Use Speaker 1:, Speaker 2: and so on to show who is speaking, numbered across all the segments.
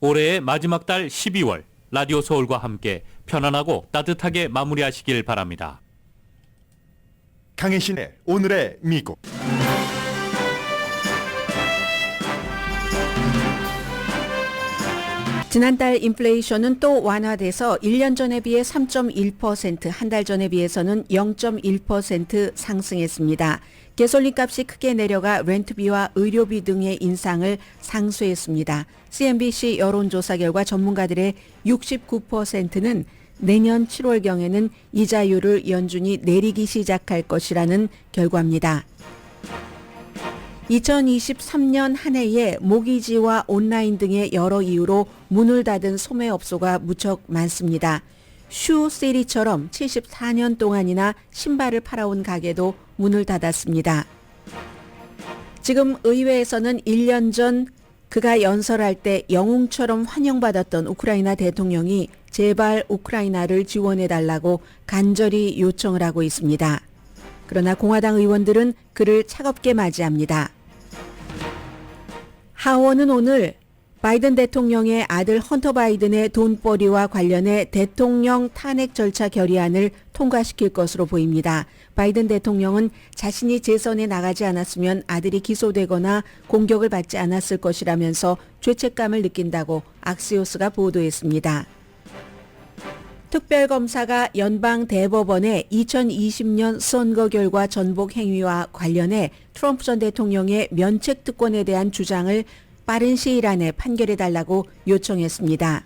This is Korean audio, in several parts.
Speaker 1: 올해의 마지막 달 12월 라디오 서울과 함께 편안하고 따뜻하게 마무리하시길 바랍니다.
Speaker 2: 강혜신의 오늘의 미국.
Speaker 3: 지난달 인플레이션은 또 완화돼서 1년 전에 비해 3.1%, 한 달 전에 비해서는 0.1% 상승했습니다. 가솔린 값이 크게 내려가 렌트비와 의료비 등의 인상을 상쇄했습니다. CNBC 여론조사 결과 전문가들의 69%는 내년 7월경에는 이자율을 연준이 내리기 시작할 것이라는 결과입니다. 2023년 한 해에 모기지와 온라인 등의 여러 이유로 문을 닫은 소매업소가 무척 많습니다. 슈시리처럼 74년 동안이나 신발을 팔아온 가게도 문을 닫았습니다. 지금 의회에서는 1년 전 그가 연설할 때 영웅처럼 환영받았던 우크라이나 대통령이 제발 우크라이나를 지원해달라고 간절히 요청을 하고 있습니다. 그러나 공화당 의원들은 그를 차갑게 맞이합니다. 하원은 오늘 바이든 대통령의 아들 헌터 바이든의 돈벌이와 관련해 대통령 탄핵 절차 결의안을 통과시킬 것으로 보입니다. 바이든 대통령은 자신이 재선에 나가지 않았으면 아들이 기소되거나 공격을 받지 않았을 것이라면서 죄책감을 느낀다고 악시오스가 보도했습니다. 특별검사가 연방대법원의 2020년 선거 결과 전복 행위와 관련해 트럼프 전 대통령의 면책 특권에 대한 주장을 빠른 시일 안에 판결해달라고 요청했습니다.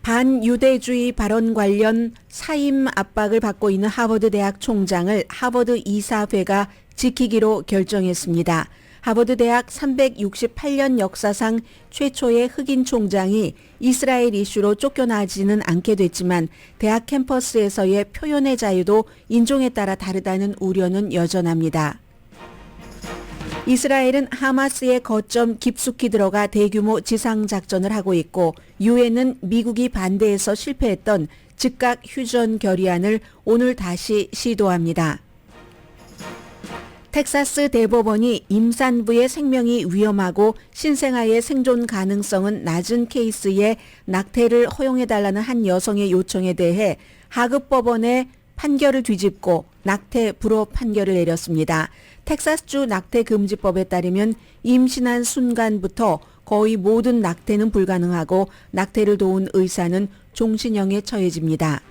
Speaker 3: 반유대주의 발언 관련 사임 압박을 받고 있는 하버드 대학 총장을 하버드 이사회가 지키기로 결정했습니다. 하버드 대학 368년 역사상 최초의 흑인 총장이 이스라엘 이슈로 쫓겨나지는 않게 됐지만 대학 캠퍼스에서의 표현의 자유도 인종에 따라 다르다는 우려는 여전합니다. 이스라엘은 하마스의 거점 깊숙이 들어가 대규모 지상작전을 하고 있고 유엔은 미국이 반대해서 실패했던 즉각 휴전 결의안을 오늘 다시 시도합니다. 텍사스 대법원이 임산부의 생명이 위험하고 신생아의 생존 가능성은 낮은 케이스에 낙태를 허용해달라는 한 여성의 요청에 대해 하급 법원의 판결을 뒤집고 낙태 불허 판결을 내렸습니다. 텍사스주 낙태금지법에 따르면 임신한 순간부터 거의 모든 낙태는 불가능하고 낙태를 도운 의사는 종신형에 처해집니다.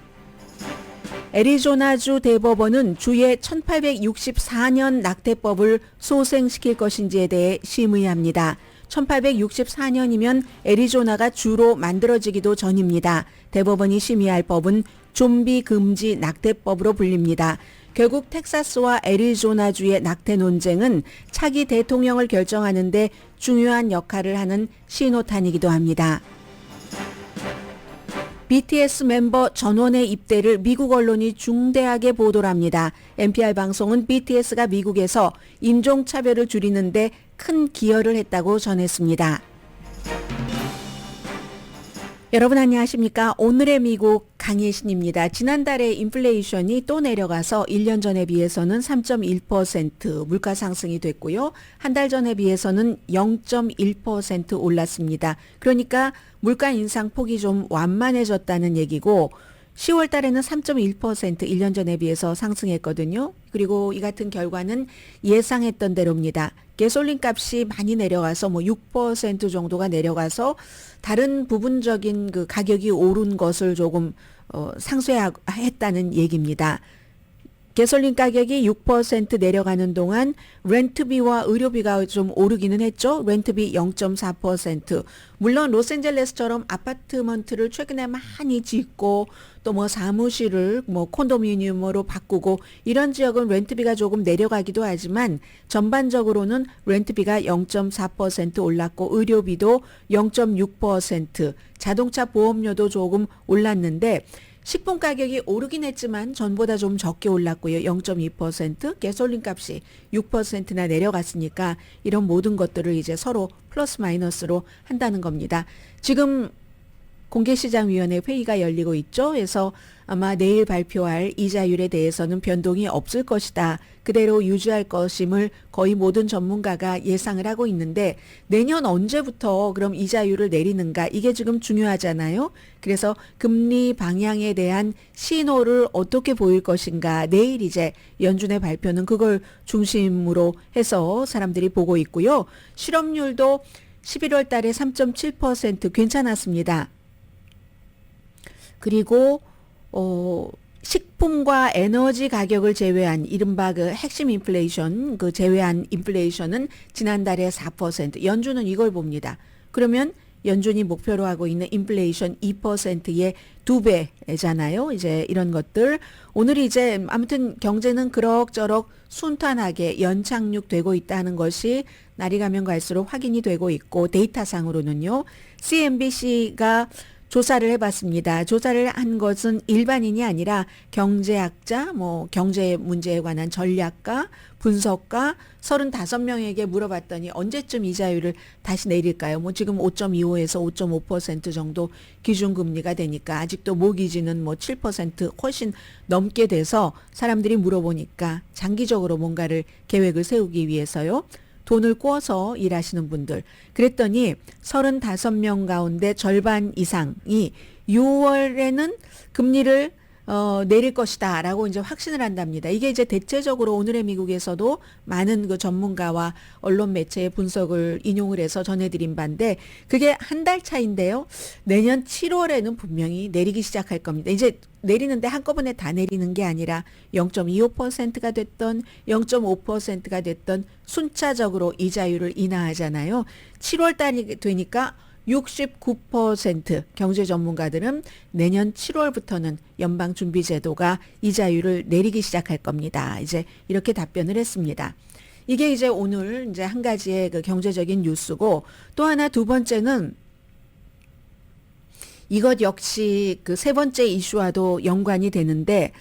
Speaker 3: 애리조나주 대법원은 주의 1864년 낙태법을 소생시킬 것인지에 대해 심의합니다. 1864년이면 애리조나가 주로 만들어지기도 전입니다. 대법원이 심의할 법은 좀비 금지 낙태법으로 불립니다. 결국 텍사스와 애리조나주의 낙태 논쟁은 차기 대통령을 결정하는 데 중요한 역할을 하는 신호탄이기도 합니다. BTS 멤버 전원의 입대를 미국 언론이 중대하게 보도를 합니다. NPR 방송은 BTS가 미국에서 인종차별을 줄이는 데 큰 기여를 했다고 전했습니다. 여러분 안녕하십니까? 오늘의 미국 강혜신입니다. 지난달에 인플레이션이 또 내려가서 1년 전에 비해서는 3.1% 물가 상승이 됐고요. 한 달 전에 비해서는 0.1% 올랐습니다. 그러니까 물가 인상 폭이 좀 완만해졌다는 얘기고 10월 달에는 3.1% 1년 전에 비해서 상승했거든요. 그리고 이 같은 결과는 예상했던 대로입니다. 가솔린 값이 많이 내려가서 6% 정도가 내려가서 다른 부분적인 그 가격이 오른 것을 조금 상쇄했다는 얘기입니다. 가솔린 가격이 6% 내려가는 동안 렌트비와 의료비가 좀 오르기는 했죠. 렌트비 0.4%. 물론 로스앤젤레스처럼 아파트먼트를 최근에 많이 짓고 또 사무실을 콘도미니엄으로 바꾸고 이런 지역은 렌트비가 조금 내려가기도 하지만 전반적으로는 렌트비가 0.4% 올랐고 의료비도 0.6%, 자동차 보험료도 조금 올랐는데 식품 가격이 오르긴 했지만 전보다 좀 적게 올랐고요. 0.2%, 가솔린 값이 6%나 내려갔으니까 이런 모든 것들을 이제 서로 플러스 마이너스로 한다는 겁니다. 지금 공개시장위원회 회의가 열리고 있죠. 그래서 아마 내일 발표할 이자율에 대해서는 변동이 없을 것이다. 그대로 유지할 것임을 거의 모든 전문가가 예상을 하고 있는데 내년 언제부터 그럼 이자율을 내리는가 이게 지금 중요하잖아요. 그래서 금리 방향에 대한 신호를 어떻게 보일 것인가 내일 이제 연준의 발표는 그걸 중심으로 해서 사람들이 보고 있고요. 실업률도 11월 달에 3.7% 괜찮았습니다. 그리고 식품과 에너지 가격을 제외한 이른바 그 핵심 인플레이션, 그 제외한 인플레이션은 지난달에 4%. 연준은 이걸 봅니다. 그러면 연준이 목표로 하고 있는 인플레이션 2%의 2배잖아요. 이제 이런 것들. 오늘 이제 아무튼 경제는 그럭저럭 순탄하게 연착륙되고 있다는 것이 날이 가면 갈수록 확인이 되고 있고 데이터상으로는요. CNBC가 조사를 해봤습니다. 조사를 한 것은 일반인이 아니라 경제학자, 경제 문제에 관한 전략가, 분석가 35명에게 물어봤더니 언제쯤 이자율을 다시 내릴까요? 지금 5.25에서 5.5% 정도 기준금리가 되니까 아직도 모기지는 7% 훨씬 넘게 돼서 사람들이 물어보니까 장기적으로 뭔가를 계획을 세우기 위해서요. 돈을 꿔서 일하시는 분들. 그랬더니 35명 가운데 절반 이상이 6월에는 금리를 내릴 것이다 라고 이제 확신을 한답니다. 이게 이제 대체적으로 오늘의 미국에서도 많은 그 전문가와 언론 매체의 분석을 인용을 해서 전해드린 바인데 그게 한 달 차인데요. 내년 7월에는 분명히 내리기 시작할 겁니다. 이제 내리는데 한꺼번에 다 내리는 게 아니라 0.25%가 됐던 0.5%가 됐던 순차적으로 이자율을 인하하잖아요. 7월 달이 되니까 69% 경제 전문가들은 내년 7월부터는 연방준비제도가 이자율을 내리기 시작할 겁니다. 이제 이렇게 답변을 했습니다. 이게 이제 오늘 이제 한 가지의 그 경제적인 뉴스고 또 하나 두 번째는 이것 역시 그 세 번째 이슈와도 연관이 되는데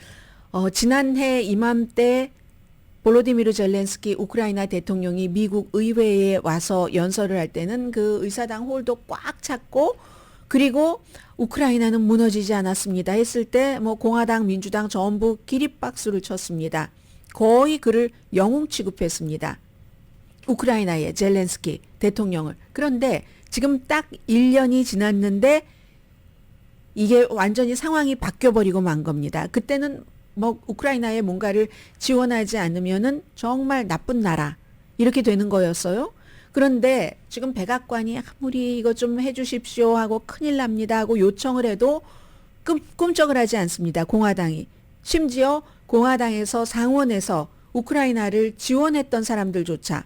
Speaker 3: 지난해 이맘때 볼로디미르 젤렌스키 우크라이나 대통령이 미국 의회에 와서 연설을 할 때는 그 의사당 홀도 꽉 찼고 그리고 우크라이나는 무너지지 않았습니다 했을 때 공화당 민주당 전부 기립박수를 쳤습니다. 거의 그를 영웅 취급했습니다. 우크라이나의 젤렌스키 대통령을. 그런데 지금 딱 1년이 지났는데 이게 완전히 상황이 바뀌어버리고 만 겁니다. 그때는 우크라이나에 뭔가를 지원하지 않으면은 정말 나쁜 나라 이렇게 되는 거였어요. 그런데 지금 백악관이 아무리 이거 좀 해주십시오 하고 큰일 납니다 하고 요청을 해도 꿈쩍을 하지 않습니다. 공화당이. 심지어 공화당에서 상원에서 우크라이나를 지원했던 사람들조차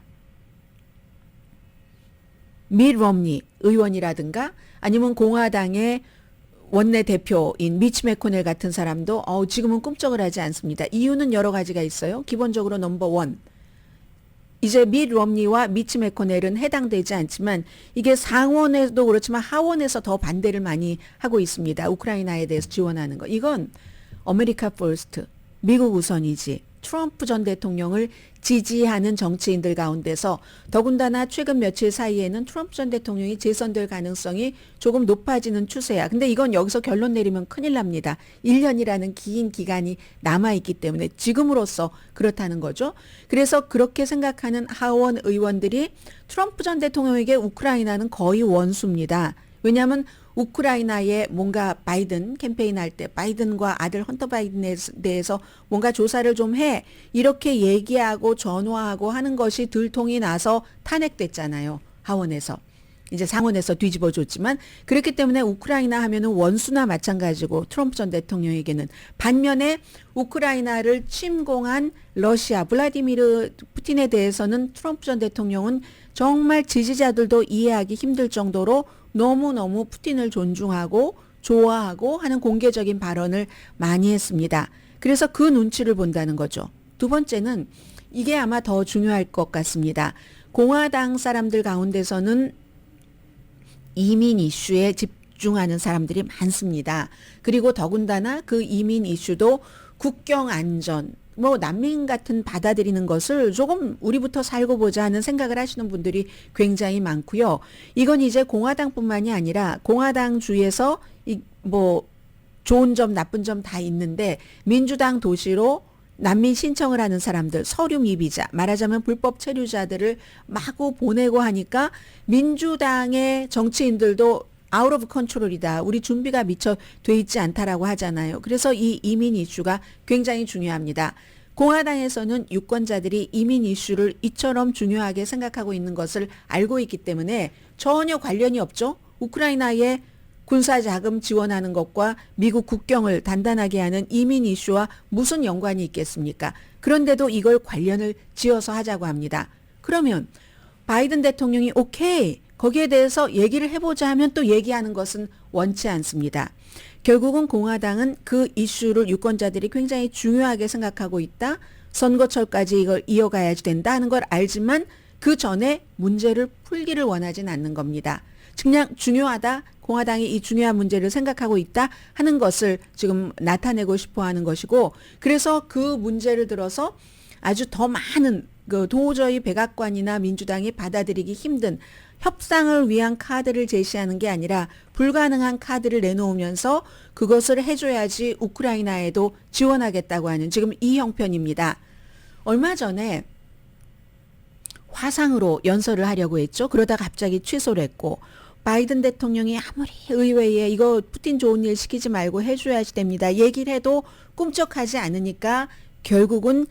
Speaker 3: 밋 럼니 의원이라든가 아니면 공화당의 원내대표인 미치 매코넬 같은 사람도 지금은 꿈쩍을 하지 않습니다. 이유는 여러 가지가 있어요. 기본적으로 넘버 원. 이제 밋 럼니와 미치 매코넬은 해당되지 않지만 이게 상원에도 그렇지만 하원에서 더 반대를 많이 하고 있습니다. 우크라이나에 대해서 지원하는 거. 이건 아메리카 퍼스트, 미국 우선이지. 트럼프 전 대통령을 지지하는 정치인들 가운데서 더군다나 최근 며칠 사이에는 트럼프 전 대통령이 재선될 가능성이 조금 높아지는 추세야. 근데 이건 여기서 결론 내리면 큰일 납니다. 1년이라는 긴 기간이 남아있기 때문에 지금으로서 그렇다는 거죠. 그래서 그렇게 생각하는 하원 의원들이 트럼프 전 대통령에게 우크라이나는 거의 원수입니다. 왜냐하면 우크라이나에 뭔가 바이든 캠페인 할 때 바이든과 아들 헌터 바이든에 대해서 뭔가 조사를 좀 해 이렇게 얘기하고 전화하고 하는 것이 들통이 나서 탄핵됐잖아요. 하원에서. 이제 상원에서 뒤집어 줬지만 그렇기 때문에 우크라이나 하면은 원수나 마찬가지고 트럼프 전 대통령에게는 반면에 우크라이나를 침공한 러시아 블라디미르 푸틴에 대해서는 트럼프 전 대통령은 정말 지지자들도 이해하기 힘들 정도로 너무너무 푸틴을 존중하고 좋아하고 하는 공개적인 발언을 많이 했습니다. 그래서 그 눈치를 본다는 거죠. 두 번째는 이게 아마 더 중요할 것 같습니다. 공화당 사람들 가운데서는 이민 이슈에 집중하는 사람들이 많습니다. 그리고 더군다나 그 이민 이슈도 국경 안전, 뭐 난민 같은 받아들이는 것을 조금 우리부터 살고 보자 하는 생각을 하시는 분들이 굉장히 많고요. 이건 이제 공화당뿐만이 아니라 공화당 주에서 뭐 좋은 점 나쁜 점 다 있는데 민주당 도시로 난민 신청을 하는 사람들, 서류 미비자, 말하자면 불법 체류자들을 마구 보내고 하니까 민주당의 정치인들도 아웃 오브 컨트롤이다. 우리 준비가 미처 돼 있지 않다라고 하잖아요. 그래서 이 이민 이슈가 굉장히 중요합니다. 공화당에서는 유권자들이 이민 이슈를 이처럼 중요하게 생각하고 있는 것을 알고 있기 때문에 전혀 관련이 없죠. 우크라이나에 군사 자금 지원하는 것과 미국 국경을 단단하게 하는 이민 이슈와 무슨 연관이 있겠습니까? 그런데도 이걸 관련을 지어서 하자고 합니다. 그러면 바이든 대통령이 오케이, 거기에 대해서 얘기를 해보자 하면 또 얘기하는 것은 원치 않습니다. 결국은 공화당은 그 이슈를 유권자들이 굉장히 중요하게 생각하고 있다. 선거철까지 이걸 이어가야 된다 하는 걸 알지만 그 전에 문제를 풀기를 원하진 않는 겁니다. 그냥 중요하다. 공화당이 이 중요한 문제를 생각하고 있다 하는 것을 지금 나타내고 싶어 하는 것이고, 그래서 그 문제를 들어서 아주 더 많은 도저히 백악관이나 민주당이 받아들이기 힘든 협상을 위한 카드를 제시하는 게 아니라 불가능한 카드를 내놓으면서 그것을 해줘야지 우크라이나에도 지원하겠다고 하는 지금 이 형편입니다. 얼마 전에 화상으로 연설을 하려고 했죠. 그러다 갑자기 취소를 했고, 바이든 대통령이 아무리 의회에 이거 푸틴 좋은 일 시키지 말고 해줘야지 됩니다. 얘기를 해도 꿈쩍하지 않으니까 결국은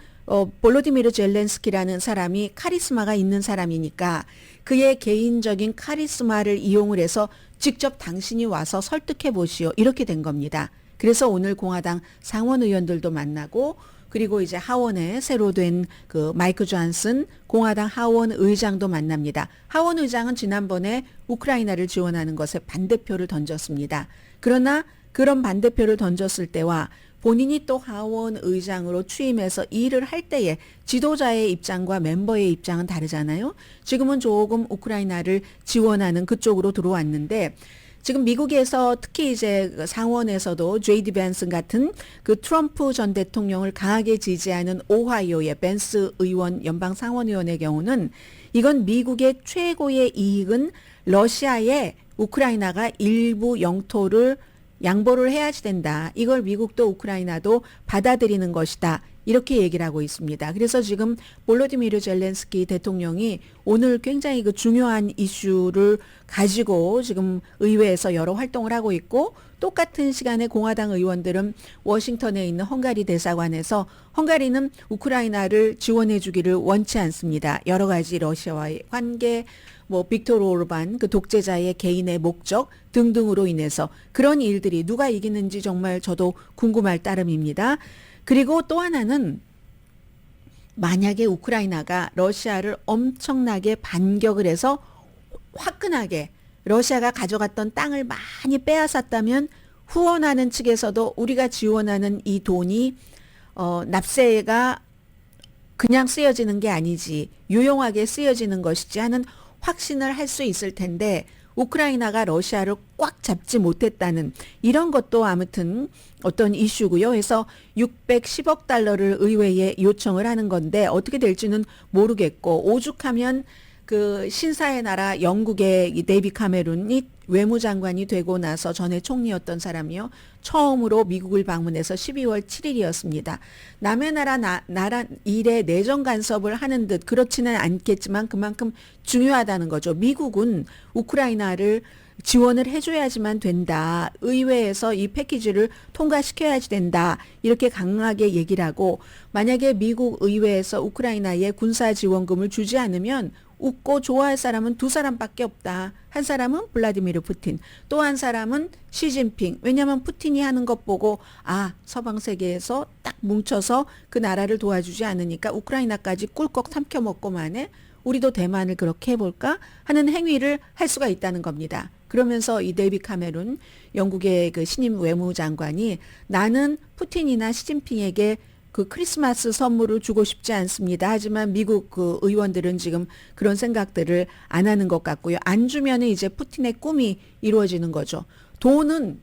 Speaker 3: 볼로디미르 젤렌스키라는 사람이 카리스마가 있는 사람이니까 그의 개인적인 카리스마를 이용을 해서 직접 당신이 와서 설득해 보시오. 이렇게 된 겁니다. 그래서 오늘 공화당 상원 의원들도 만나고, 그리고 이제 하원에 새로 된 그 마이크 존슨 공화당 하원 의장도 만납니다. 하원 의장은 지난번에 우크라이나를 지원하는 것에 반대표를 던졌습니다. 그러나 그런 반대표를 던졌을 때와 본인이 또 하원 의장으로 취임해서 일을 할 때의 지도자의 입장과 멤버의 입장은 다르잖아요. 지금은 조금 우크라이나를 지원하는 그쪽으로 들어왔는데, 지금 미국에서 특히 이제 상원에서도 제이디 벤슨 같은 그 트럼프 전 대통령을 강하게 지지하는 오하이오의 벤스 의원 연방 상원의원의 경우는 이건 미국의 최고의 이익은 러시아에 우크라이나가 일부 영토를 양보를 해야지 된다. 이걸 미국도 우크라이나도 받아들이는 것이다. 이렇게 얘기를 하고 있습니다. 그래서 지금 볼로디미르 젤렌스키 대통령이 오늘 굉장히 그 중요한 이슈를 가지고 지금 의회에서 여러 활동을 하고 있고, 똑같은 시간에 공화당 의원들은 워싱턴에 있는 헝가리 대사관에서 헝가리는 우크라이나를 지원해 주기를 원치 않습니다. 여러 가지 러시아와의 관계, 뭐 빅토르 오르반 그 독재자의 개인의 목적 등등으로 인해서 그런 일들이 누가 이기는지 정말 저도 궁금할 따름입니다. 그리고 또 하나는 만약에 우크라이나가 러시아를 엄청나게 반격을 해서 화끈하게 러시아가 가져갔던 땅을 많이 빼앗았다면 후원하는 측에서도 우리가 지원하는 이 돈이 납세가 그냥 쓰여지는 게 아니지 유용하게 쓰여지는 것이지 하는 확신을 할 수 있을 텐데, 우크라이나가 러시아를 꽉 잡지 못했다는 이런 것도 아무튼 어떤 이슈고요. 그래서 610억 달러를 의회에 요청을 하는 건데 어떻게 될지는 모르겠고, 오죽하면 그 신사의 나라 영국의 이 데이비 카메룬이 외무장관이 되고 나서 전에 총리였던 사람이요. 처음으로 미국을 방문해서 12월 7일이었습니다. 남의 나라 일에 내정 간섭을 하는 듯 그렇지는 않겠지만 그만큼 중요하다는 거죠. 미국은 우크라이나를 지원을 해줘야지만 된다. 의회에서 이 패키지를 통과시켜야지 된다. 이렇게 강하게 얘기를 하고, 만약에 미국 의회에서 우크라이나에 군사 지원금을 주지 않으면 웃고 좋아할 사람은 두 사람밖에 없다. 한 사람은 블라디미르 푸틴, 또 한 사람은 시진핑. 왜냐하면 푸틴이 하는 것 보고 서방 세계에서 딱 뭉쳐서 그 나라를 도와주지 않으니까 우크라이나까지 꿀꺽 삼켜먹고만 해. 우리도 대만을 그렇게 해볼까 하는 행위를 할 수가 있다는 겁니다. 그러면서 이 데이비 카메룬 영국의 그 신임 외무장관이 나는 푸틴이나 시진핑에게 그 크리스마스 선물을 주고 싶지 않습니다. 하지만 미국 그 의원들은 지금 그런 생각들을 안 하는 것 같고요. 안 주면은 이제 푸틴의 꿈이 이루어지는 거죠. 돈은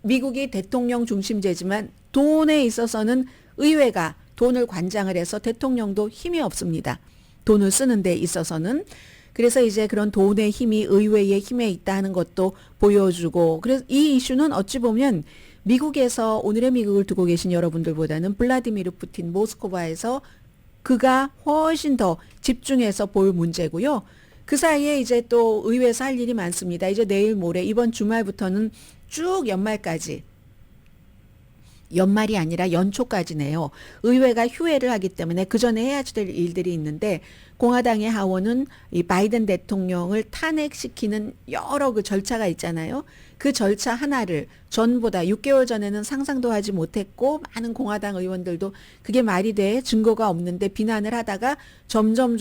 Speaker 3: 미국이 대통령 중심제지만 돈에 있어서는 의회가 돈을 관장을 해서 대통령도 힘이 없습니다. 돈을 쓰는 데 있어서는. 그래서 이제 그런 돈의 힘이 의회의 힘에 있다 하는 것도 보여주고, 그래서 이 이슈는 어찌 보면 미국에서 오늘의 미국을 두고 계신 여러분들보다는 블라디미르 푸틴 모스크바에서 그가 훨씬 더 집중해서 볼 문제고요. 그 사이에 이제 또 의회에서 할 일이 많습니다. 이제 내일 모레 이번 주말부터는 쭉 연말까지, 연말이 아니라 연초까지네요. 의회가 휴회를 하기 때문에 그 전에 해야 될 일들이 있는데, 공화당의 하원은 이 바이든 대통령을 탄핵시키는 여러 그 절차가 있잖아요. 그 절차 하나를 전보다 6개월 전에는 상상도 하지 못했고, 많은 공화당 의원들도 그게 말이 돼, 증거가 없는데 비난을 하다가 점점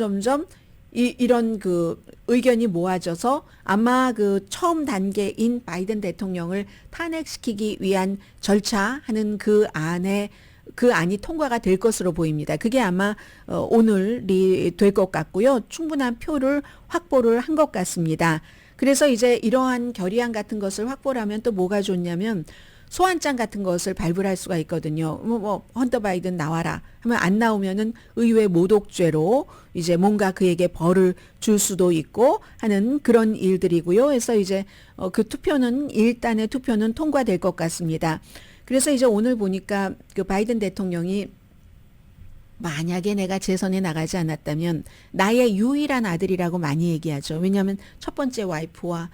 Speaker 3: 이런 그 의견이 모아져서 아마 그 처음 단계인 바이든 대통령을 탄핵시키기 위한 절차하는 그 안이 통과가 될 것으로 보입니다. 그게 아마 오늘이 될 것 같고요. 충분한 표를 확보를 한 것 같습니다. 그래서 이제 이러한 결의안 같은 것을 확보를 하면 또 뭐가 좋냐면 소환장 같은 것을 발부할 수가 있거든요. 헌터 바이든 나와라 하면 안 나오면은 의회 모독죄로 이제 뭔가 그에게 벌을 줄 수도 있고 하는 그런 일들이고요. 그래서 이제 그 투표는, 일단의 투표는 통과될 것 같습니다. 그래서 이제 오늘 보니까 그 바이든 대통령이 만약에 내가 재선에 나가지 않았다면 나의 유일한 아들이라고 많이 얘기하죠. 왜냐하면 첫 번째 와이프와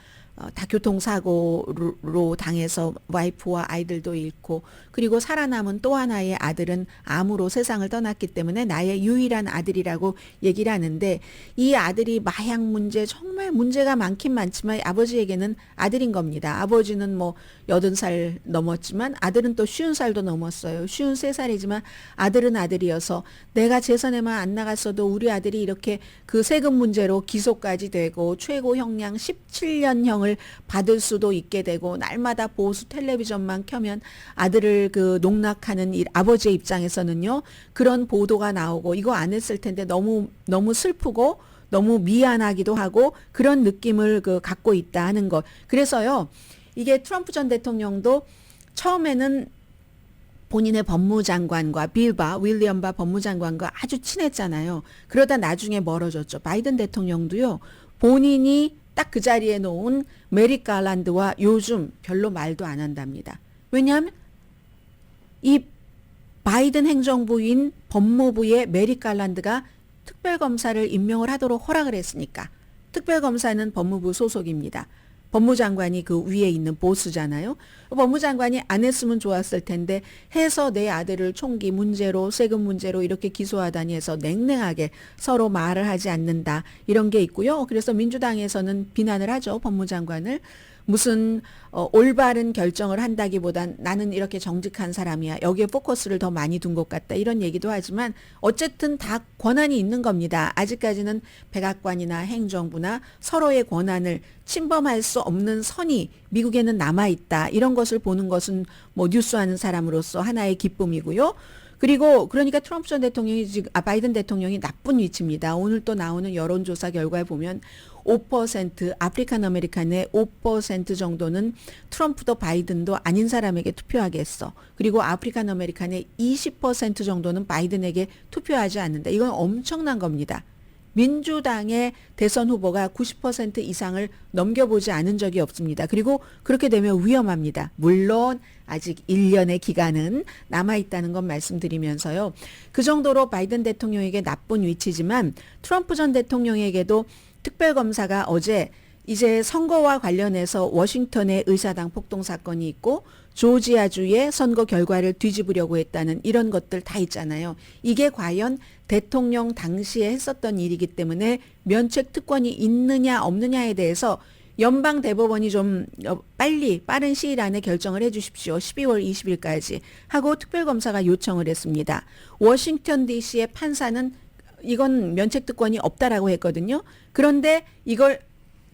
Speaker 3: 다 교통사고로 당해서 와이프와 아이들도 잃고, 그리고 살아남은 또 하나의 아들은 암으로 세상을 떠났기 때문에 나의 유일한 아들이라고 얘기를 하는데, 이 아들이 마약 문제, 정말 문제가 많긴 많지만 아버지에게는 아들인 겁니다. 아버지는 뭐 80살 넘었지만 아들은 또 50살도 넘었어요. 53살이지만 아들은 아들이어서 내가 재선에만 안 나갔어도 우리 아들이 이렇게 그 세금 문제로 기소까지 되고 최고 형량 17년형을 받을 수도 있게 되고, 날마다 보수 텔레비전만 켜면 아들을 그 농락하는 아버지의 입장에서는요, 그런 보도가 나오고 이거 안 했을 텐데 너무 슬프고 너무 미안하기도 하고 그런 느낌을 그 갖고 있다 하는 것. 그래서요, 이게 트럼프 전 대통령도 처음에는 본인의 법무장관과 윌리엄 바 법무장관과 아주 친했잖아요. 그러다 나중에 멀어졌죠. 바이든 대통령도요, 본인이 딱 그 자리에 놓은 메릭 갈란드와 요즘 별로 말도 안 한답니다. 왜냐하면 이 바이든 행정부인 법무부의 메릭 갈란드가 특별검사를 임명을 하도록 허락을 했으니까. 특별검사는 법무부 소속입니다. 법무장관이 그 위에 있는 보스잖아요. 법무장관이 안 했으면 좋았을 텐데 해서 내 아들을 총기 문제로, 세금 문제로 이렇게 기소하다니 해서 냉랭하게 서로 말을 하지 않는다, 이런 게 있고요. 그래서 민주당에서는 비난을 하죠, 법무장관을. 무슨 올바른 결정을 한다기보단 나는 이렇게 정직한 사람이야, 여기에 포커스를 더 많이 둔 것 같다, 이런 얘기도 하지만 어쨌든 다 권한이 있는 겁니다. 아직까지는 백악관이나 행정부나 서로의 권한을 침범할 수 없는 선이 미국에는 남아있다, 이런 것을 보는 것은 뭐 뉴스하는 사람으로서 하나의 기쁨이고요. 그리고 그러니까 트럼프 전 대통령이 바이든 대통령이 나쁜 위치입니다. 오늘 또 나오는 여론조사 결과에 보면 5% 아프리칸 아메리칸의 5% 정도는 트럼프도 바이든도 아닌 사람에게 투표하겠어. 그리고 아프리칸 아메리칸의 20% 정도는 바이든에게 투표하지 않는다. 이건 엄청난 겁니다. 민주당의 대선 후보가 90% 이상을 넘겨보지 않은 적이 없습니다. 그리고 그렇게 되면 위험합니다. 물론 아직 1년의 기간은 남아있다는 건 말씀드리면서요. 그 정도로 바이든 대통령에게 나쁜 위치지만 트럼프 전 대통령에게도 특별검사가 어제 이제 선거와 관련해서 워싱턴의 의사당 폭동 사건이 있고 조지아주의 선거 결과를 뒤집으려고 했다는 이런 것들 다 있잖아요. 이게 과연 대통령 당시에 했었던 일이기 때문에 면책 특권이 있느냐 없느냐에 대해서 연방 대법원이 좀 빠른 시일 안에 결정을 해 주십시오. 12월 20일까지 하고 특별검사가 요청을 했습니다. 워싱턴 DC의 판사는 이건 면책 특권이 없다라고 했거든요. 그런데 이걸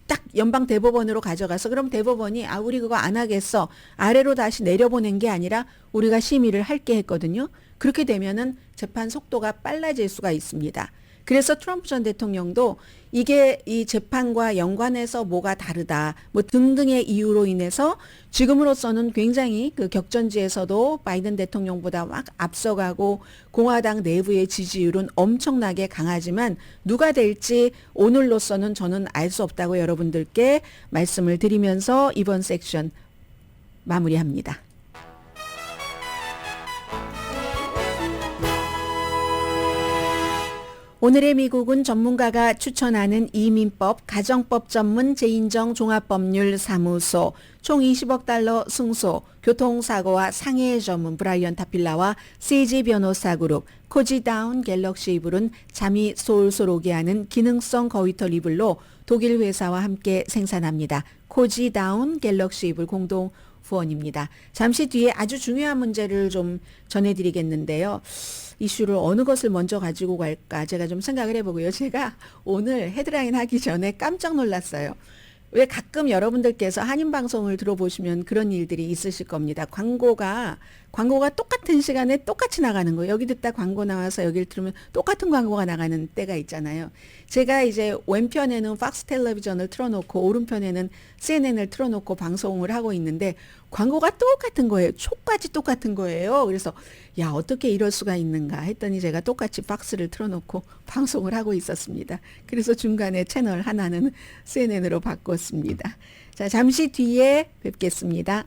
Speaker 3: 딱 연방 대법원으로 가져가서 그럼 대법원이 우리 그거 안 하겠어, 아래로 다시 내려보낸 게 아니라 우리가 심의를 할게 했거든요. 그렇게 되면은 재판 속도가 빨라질 수가 있습니다. 그래서 트럼프 전 대통령도 이게 이 재판과 연관해서 뭐가 다르다, 뭐 등등의 이유로 인해서 지금으로서는 굉장히 그 격전지에서도 바이든 대통령보다 막 앞서가고 공화당 내부의 지지율은 엄청나게 강하지만 누가 될지 오늘로서는 저는 알 수 없다고 여러분들께 말씀을 드리면서 이번 섹션 마무리합니다. 오늘의 미국은 전문가가 추천하는 이민법, 가정법 전문 재인정 종합법률사무소, 총 20억 달러 승소, 교통사고와 상해 전문 브라이언 타필라와 CG 변호사 그룹, 코지다운 갤럭시 이불은 잠이 솔솔 오게 하는 기능성 거위털 이불로 독일 회사와 함께 생산합니다. 코지다운 갤럭시 이불 공동 후원입니다. 잠시 뒤에 아주 중요한 문제를 좀 전해드리겠는데요. 이슈를 어느 것을 먼저 가지고 갈까 제가 좀 생각을 해보고요. 제가 오늘 헤드라인 하기 전에 깜짝 놀랐어요. 왜 가끔 여러분들께서 한인방송을 들어보시면 그런 일들이 있으실 겁니다. 광고가 똑같은 시간에 똑같이 나가는 거예요. 여기 듣다 광고 나와서 여기를 들으면 똑같은 광고가 나가는 때가 있잖아요. 제가 이제 왼편에는 팍스 텔레비전을 틀어놓고 오른편에는 CNN을 틀어놓고 방송을 하고 있는데 광고가 똑같은 거예요. 초까지 똑같은 거예요. 그래서 야 어떻게 이럴 수가 있는가 했더니 제가 똑같이 팍스를 틀어놓고 방송을 하고 있었습니다. 그래서 중간에 채널 하나는 CNN으로 바꿨습니다. 자, 잠시 뒤에 뵙겠습니다.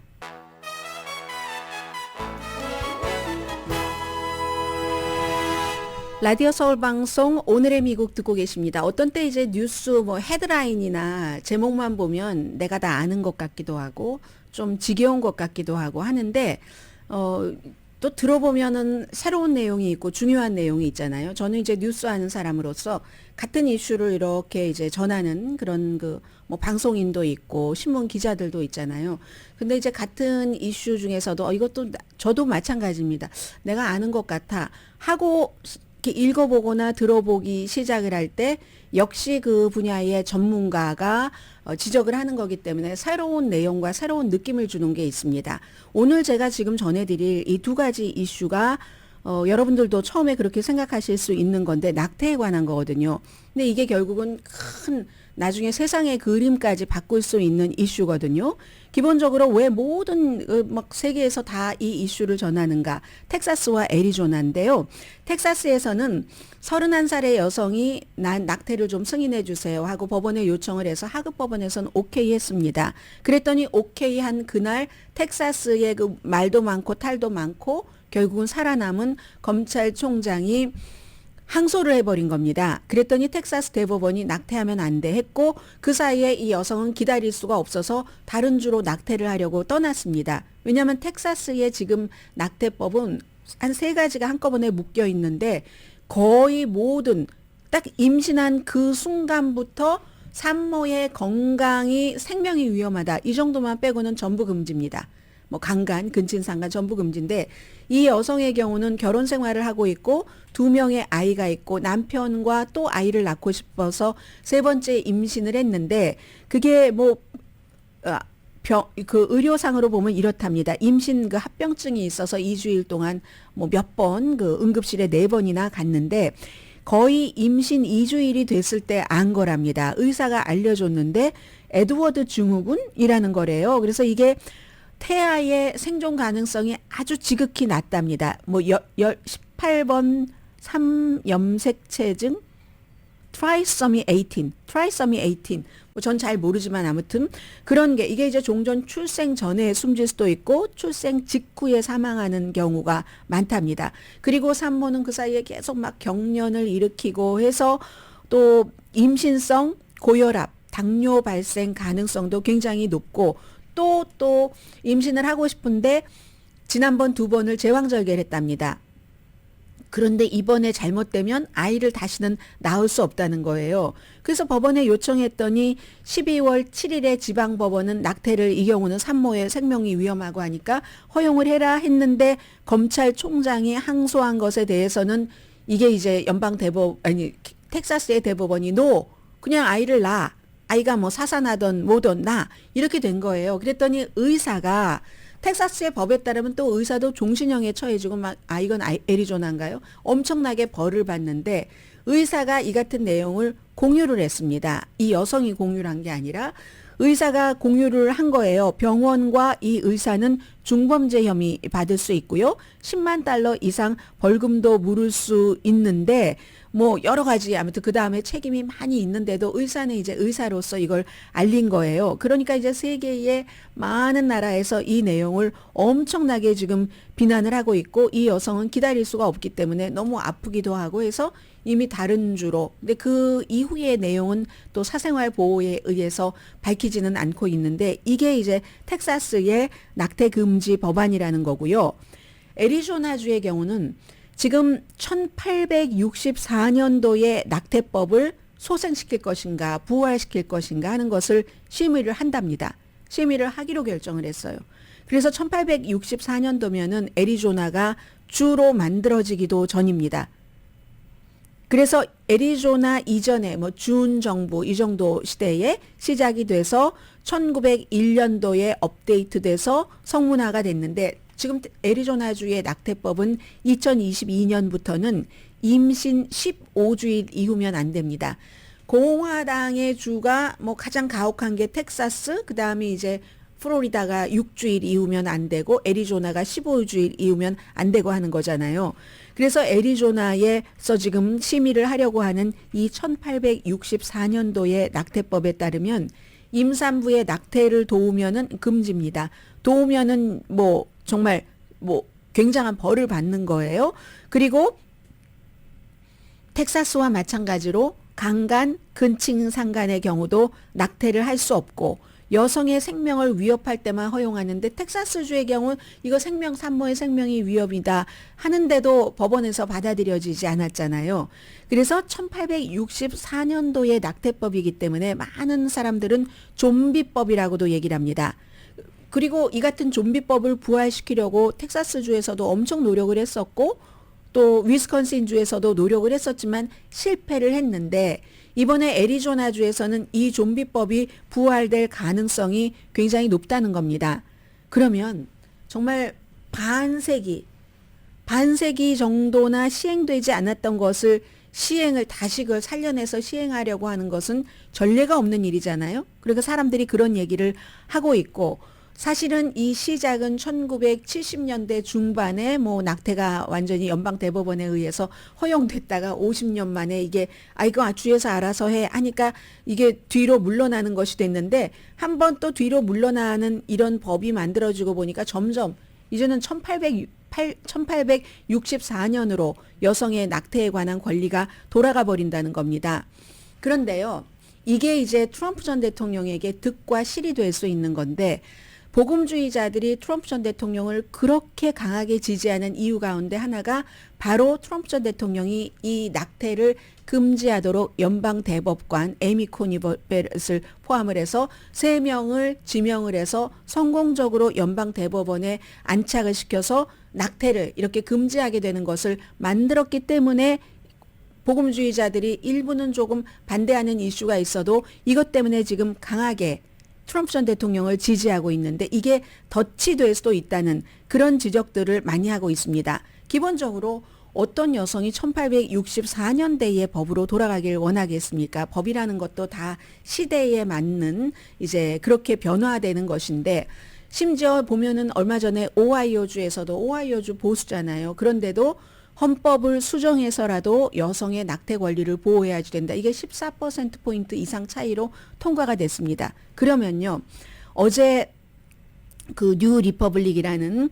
Speaker 3: 라디오 서울 방송 오늘의 미국 듣고 계십니다. 어떤 때 이제 뉴스 뭐 헤드라인이나 제목만 보면 내가 다 아는 것 같기도 하고 좀 지겨운 것 같기도 하고 하는데 또 들어보면은 새로운 내용이 있고 중요한 내용이 있잖아요. 저는 이제 뉴스 하는 사람으로서 같은 이슈를 이렇게 이제 전하는 그런 그 뭐 방송인도 있고 신문 기자들도 있잖아요. 근데 이제 같은 이슈 중에서도 이것도 저도 마찬가지입니다. 내가 아는 것 같아 하고 이렇게 읽어보거나 들어보기 시작을 할 때 역시 그 분야의 전문가가 지적을 하는 거기 때문에 새로운 내용과 새로운 느낌을 주는 게 있습니다. 오늘 제가 지금 전해드릴 이 두 가지 이슈가 여러분들도 처음에 그렇게 생각하실 수 있는 건데 낙태에 관한 거거든요. 근데 이게 결국은 큰 나중에 세상의 그림까지 바꿀 수 있는 이슈거든요. 기본적으로 왜 모든 막 세계에서 다 이 이슈를 전하는가? 텍사스와 애리조나인데요. 텍사스에서는 31살의 여성이 난 낙태를 좀 승인해 주세요 하고 법원에 요청을 해서 하급 법원에서는 오케이 했습니다. 그랬더니 오케이 한 그날 텍사스의 그 말도 많고 탈도 많고 결국은 살아남은 검찰총장이 항소를 해버린 겁니다. 그랬더니 텍사스 대법원이 낙태하면 안 돼 했고 그 사이에 이 여성은 기다릴 수가 없어서 다른 주로 낙태를 하려고 떠났습니다. 왜냐하면 텍사스의 지금 낙태법은 한 3가지가 한꺼번에 묶여 있는데 거의 모든 딱 임신한 그 순간부터 산모의 건강이 생명이 위험하다. 이 정도만 빼고는 전부 금지입니다. 뭐 강간, 근친상간 전부 금지인데 이 여성의 경우는 결혼 생활을 하고 있고 2명의 아이가 있고 남편과 또 아이를 낳고 싶어서 3번째 임신을 했는데 그게 뭐 그 의료상으로 보면 이렇답니다. 임신 그 합병증이 있어서 2주일 동안 뭐 몇 번 그 응급실에 4번이나 갔는데 거의 임신 2주일이 됐을 때 안 거랍니다. 의사가 알려줬는데 에드워드 증후군이라는 거래요. 그래서 이게 태아의 생존 가능성이 아주 지극히 낮답니다. 뭐 18번 3염색체증 트라이서미 18 뭐 전 잘 모르지만 아무튼 그런 게 이게 이제 종전 출생 전에 숨질 수도 있고 출생 직후에 사망하는 경우가 많답니다. 그리고 산모는 그 사이에 계속 막 경련을 일으키고 해서 또 임신성 고혈압, 당뇨 발생 가능성도 굉장히 높고 또 임신을 하고 싶은데 지난번 2번을 제왕절개를 했답니다. 그런데 이번에 잘못되면 아이를 다시는 낳을 수 없다는 거예요. 그래서 법원에 요청했더니 12월 7일에 지방법원은 낙태를 이 경우는 산모의 생명이 위험하고 하니까 허용을 해라 했는데 검찰총장이 항소한 것에 대해서는 이게 이제 텍사스의 대법원이 그냥 아이를 낳아. 아이가 뭐 사산하던 뭐든 나 이렇게 된 거예요. 그랬더니 의사가 텍사스의 법에 따르면 또 의사도 종신형에 처해지고 막 이건 애리조나인가요? 엄청나게 벌을 받는데 의사가 이 같은 내용을 공유를 했습니다. 이 여성이 공유를 한 게 아니라 의사가 공유를 한 거예요. 병원과 이 의사는 중범죄 혐의 받을 수 있고요. 10만 달러 이상 벌금도 물을 수 있는데 뭐 여러 가지 아무튼 그 다음에 책임이 많이 있는데도 의사는 이제 의사로서 이걸 알린 거예요. 그러니까 이제 세계의 많은 나라에서 이 내용을 엄청나게 지금 비난을 하고 있고 이 여성은 기다릴 수가 없기 때문에 너무 아프기도 하고 해서 이미 다른 주로 근데 그 이후의 내용은 또 사생활 보호에 의해서 밝히지는 않고 있는데 이게 이제 텍사스의 낙태 금지 법안이라는 거고요. 애리조나주의 경우는 지금 1864년도의 낙태법을 소생시킬 것인가 부활시킬 것인가 하는 것을 심의를 한답니다. 심의를 하기로 결정을 했어요. 그래서 1864년도면은 애리조나가 주로 만들어지기도 전입니다. 그래서 애리조나 이전에 뭐 준 정부 이 정도 시대에 시작이 돼서 1901년도에 업데이트돼서 성문화가 됐는데 지금 애리조나주의 낙태법은 2022년부터는 임신 15주일 이후면 안 됩니다. 공화당의 주가 뭐 가장 가혹한 게 텍사스, 그 다음에 이제 플로리다가 6주일 이후면 안 되고 애리조나가 15주일 이후면 안 되고 하는 거잖아요. 그래서 애리조나에서 지금 심의를 하려고 하는 이 1864년도의 낙태법에 따르면 임산부의 낙태를 도우면은 금지입니다. 도우면은 뭐 정말 뭐 굉장한 벌을 받는 거예요. 그리고 텍사스와 마찬가지로 강간, 근친 상간의 경우도 낙태를 할 수 없고 여성의 생명을 위협할 때만 허용하는데 텍사스주의 경우 이거 생명 산모의 생명이 위협이다 하는데도 법원에서 받아들여지지 않았잖아요. 그래서 1864년도의 낙태법이기 때문에 많은 사람들은 좀비법이라고도 얘기를 합니다. 그리고 이 같은 좀비법을 부활시키려고 텍사스주에서도 엄청 노력을 했었고 또 위스콘신주에서도 노력을 했었지만 실패를 했는데 이번에 애리조나주에서는 이 좀비법이 부활될 가능성이 굉장히 높다는 겁니다. 그러면 정말 반세기 정도나 시행되지 않았던 것을 시행을 다시 그걸 살려내서 시행하려고 하는 것은 전례가 없는 일이잖아요. 그러니까 사람들이 그런 얘기를 하고 있고 사실은 이 시작은 1970년대 중반에 뭐 낙태가 완전히 연방 대법원에 의해서 허용됐다가 50년 만에 이게 이거 주에서 알아서 해 하니까 이게 뒤로 물러나는 것이 됐는데 한 번 또 뒤로 물러나는 이런 법이 만들어지고 보니까 점점 이제는 1864년으로 여성의 낙태에 관한 권리가 돌아가 버린다는 겁니다. 그런데요, 이게 이제 트럼프 전 대통령에게 득과 실이 될 수 있는 건데 복음주의자들이 트럼프 전 대통령을 그렇게 강하게 지지하는 이유 가운데 하나가 바로 트럼프 전 대통령이 이 낙태를 금지하도록 연방 대법관 에미 코니 베렛을 포함을 해서 3명을 지명을 해서 성공적으로 연방 대법원에 안착을 시켜서 낙태를 이렇게 금지하게 되는 것을 만들었기 때문에 복음주의자들이 일부는 조금 반대하는 이슈가 있어도 이것 때문에 지금 강하게 트럼프 전 대통령을 지지하고 있는데 이게 덫이 될 수도 있다는 그런 지적들을 많이 하고 있습니다. 기본적으로 어떤 여성이 1864년대의 법으로 돌아가길 원하겠습니까? 법이라는 것도 다 시대에 맞는 이제 그렇게 변화되는 것인데 심지어 보면은 얼마 전에 오하이오주에서도 오하이오주 보수잖아요. 그런데도 헌법을 수정해서라도 여성의 낙태 권리를 보호해야지 된다. 이게 14%포인트 이상 차이로 통과가 됐습니다. 그러면요, 어제 그 뉴 리퍼블릭이라는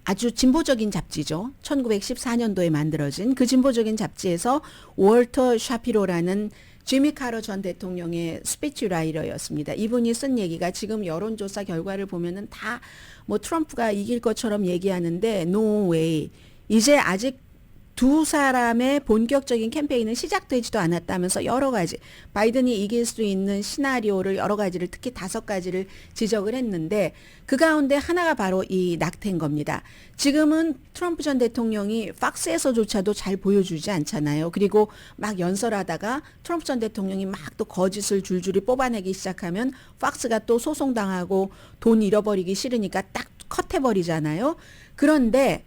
Speaker 3: 아주 진보적인 잡지죠. 1914년도에 만들어진 그 진보적인 잡지에서 월터 샤피로라는 지미 카러 전 대통령의 스피치 라이터였습니다. 이분이 쓴 얘기가 지금 여론조사 결과를 보면은 다 뭐 트럼프가 이길 것처럼 얘기하는데 no way. 이제 아직 두 사람의 본격적인 캠페인은 시작되지도 않았다면서 여러 가지 바이든이 이길 수 있는 시나리오를 여러 가지를 특히 5가지를 지적을 했는데 그 가운데 하나가 바로 이 낙태인 겁니다. 지금은 트럼프 전 대통령이 팍스에서조차도 잘 보여주지 않잖아요. 그리고 막 연설하다가 트럼프 전 대통령이 막 또 거짓을 줄줄이 뽑아내기 시작하면 팍스가 또 소송당하고 돈 잃어버리기 싫으니까 딱 컷해버리잖아요. 그런데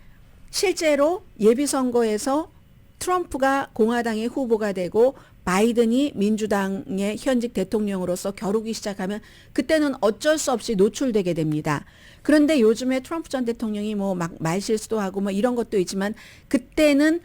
Speaker 3: 실제로 예비선거에서 트럼프가 공화당의 후보가 되고 바이든이 민주당의 현직 대통령으로서 겨루기 시작하면 그때는 어쩔 수 없이 노출되게 됩니다. 그런데 요즘에 트럼프 전 대통령이 뭐 막 말실수도 하고 뭐 이런 것도 있지만 그때는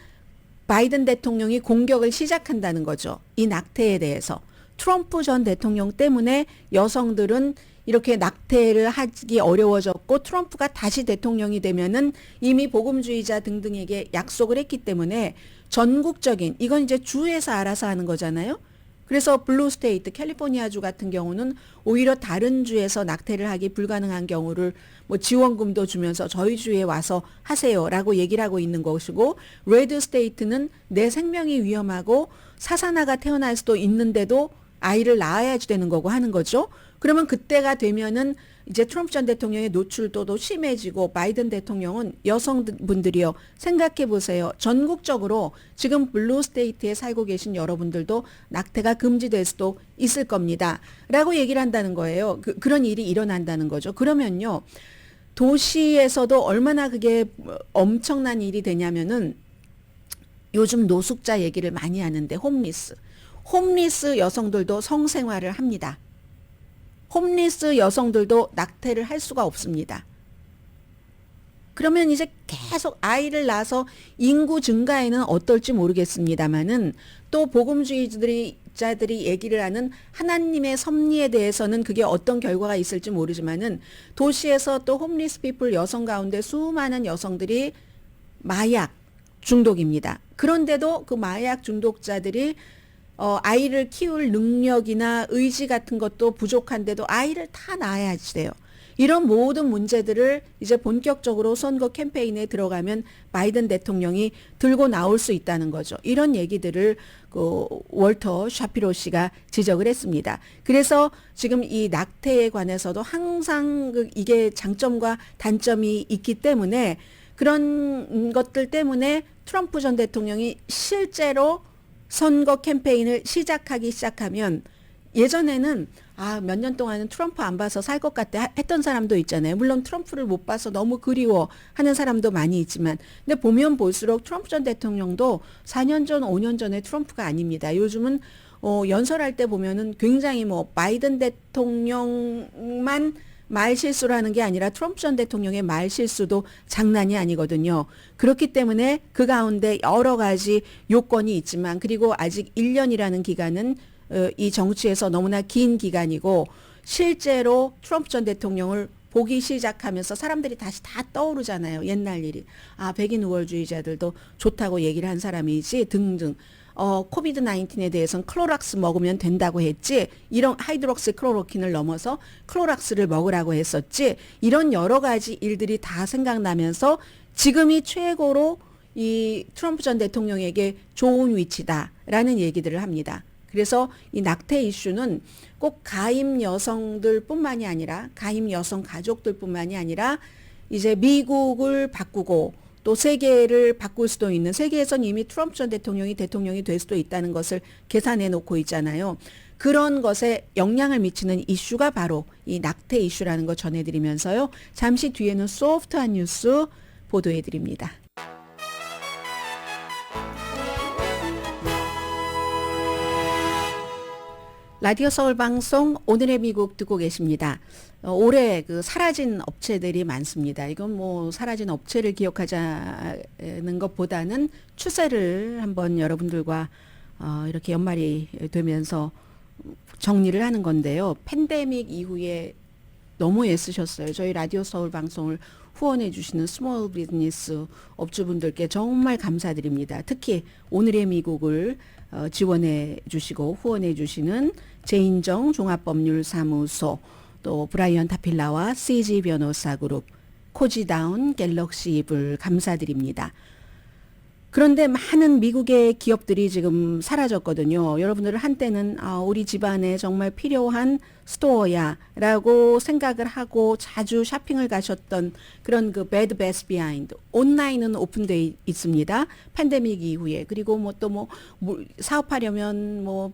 Speaker 3: 바이든 대통령이 공격을 시작한다는 거죠. 이 낙태에 대해서. 트럼프 전 대통령 때문에 여성들은 이렇게 낙태를 하기 어려워졌고 트럼프가 다시 대통령이 되면은 이미 복음주의자 등등에게 약속을 했기 때문에 전국적인 이건 이제 주에서 알아서 하는 거잖아요. 그래서 블루 스테이트 캘리포니아주 같은 경우는 오히려 다른 주에서 낙태를 하기 불가능한 경우를 뭐 지원금도 주면서 저희 주에 와서 하세요라고 얘기를 하고 있는 것이고 레드 스테이트는 내 생명이 위험하고 사사나가 태어날 수도 있는데도 아이를 낳아야지 되는 거고 하는 거죠. 그러면 그때가 되면은 이제 트럼프 전 대통령의 노출도도 심해지고 바이든 대통령은 여성분들이요. 생각해 보세요. 전국적으로 지금 블루 스테이트에 살고 계신 여러분들도 낙태가 금지될 수도 있을 겁니다. 라고 얘기를 한다는 거예요. 그런 일이 일어난다는 거죠. 그러면요. 도시에서도 얼마나 그게 엄청난 일이 되냐면은 요즘 노숙자 얘기를 많이 하는데 홈리스 여성들도 성생활을 합니다. 홈리스 여성들도 낙태를 할 수가 없습니다. 그러면 이제 계속 아이를 낳아서 인구 증가에는 어떨지 모르겠습니다만은 또 복음주의자들이 얘기를 하는 하나님의 섭리에 대해서는 그게 어떤 결과가 있을지 모르지만은 도시에서 또 홈리스 피플 여성 가운데 수많은 여성들이 마약 중독입니다. 그런데도 그 마약 중독자들이 아이를 키울 능력이나 의지 같은 것도 부족한데도 아이를 다 낳아야지 돼요. 이런 모든 문제들을 이제 본격적으로 선거 캠페인에 들어가면 바이든 대통령이 들고 나올 수 있다는 거죠. 이런 얘기들을 그 월터 샤피로 씨가 지적을 했습니다. 그래서 지금 이 낙태에 관해서도 항상 이게 장점과 단점이 있기 때문에 그런 것들 때문에 트럼프 전 대통령이 실제로 선거 캠페인을 시작하면 예전에는 몇 년 동안은 트럼프 안 봐서 살 것 같아 했던 사람도 있잖아요. 물론 트럼프를 못 봐서 너무 그리워 하는 사람도 많이 있지만 근데 보면 볼수록 트럼프 전 대통령도 4년 전, 5년 전에 트럼프가 아닙니다. 요즘은 연설할 때 보면은 굉장히 뭐 바이든 대통령만 말실수를 하는 게 아니라 트럼프 전 대통령의 말실수도 장난이 아니거든요. 그렇기 때문에 그 가운데 여러 가지 요건이 있지만 그리고 아직 1년이라는 기간은 이 정치에서 너무나 긴 기간이고 실제로 트럼프 전 대통령을 보기 시작하면서 사람들이 다시 다 떠오르잖아요. 옛날 일이. 백인 우월주의자들도 좋다고 얘기를 한 사람이지 등등. 코비드 19에 대해서는 클로락스 먹으면 된다고 했지. 이런 하이드록시 클로로킨을 넘어서 클로락스를 먹으라고 했었지. 이런 여러 가지 일들이 다 생각나면서 지금이 최고로 이 트럼프 전 대통령에게 좋은 위치다라는 얘기들을 합니다. 그래서 이 낙태 이슈는 꼭 가임 여성들뿐만이 아니라 가임 여성 가족들뿐만이 아니라 이제 미국을 바꾸고 또 세계를 바꿀 수도 있는 세계에선 이미 트럼프 전 대통령이 될 수도 있다는 것을 계산해 놓고 있잖아요. 그런 것에 영향을 미치는 이슈가 바로 이 낙태 이슈라는 거 전해드리면서요. 잠시 뒤에는 소프트한 뉴스 보도해 드립니다. 라디오 서울 방송 오늘의 미국 듣고 계십니다. 올해 그 사라진 업체들이 많습니다. 이건 뭐 사라진 업체를 기억하자는 것보다는 추세를 한번 여러분들과 이렇게 연말이 되면서 정리를 하는 건데요. 팬데믹 이후에 너무 애쓰셨어요. 저희 라디오 서울 방송을 후원해 주시는 스몰 비즈니스 업주분들께 정말 감사드립니다. 특히 오늘의 미국을 지원해 주시고 후원해 주시는 제인정 종합법률사무소, 또 브라이언 타필라와 CG 변호사 그룹, 코지다운 갤럭시 이블 감사드립니다. 그런데 많은 미국의 기업들이 지금 사라졌거든요. 여러분들 한때는 우리 집안에 정말 필요한 스토어야 라고 생각을 하고 자주 쇼핑을 가셨던 그런 그 배드 베스트 비하인드 온라인은 오픈되어 있습니다. 팬데믹 이후에. 그리고 또 사업하려면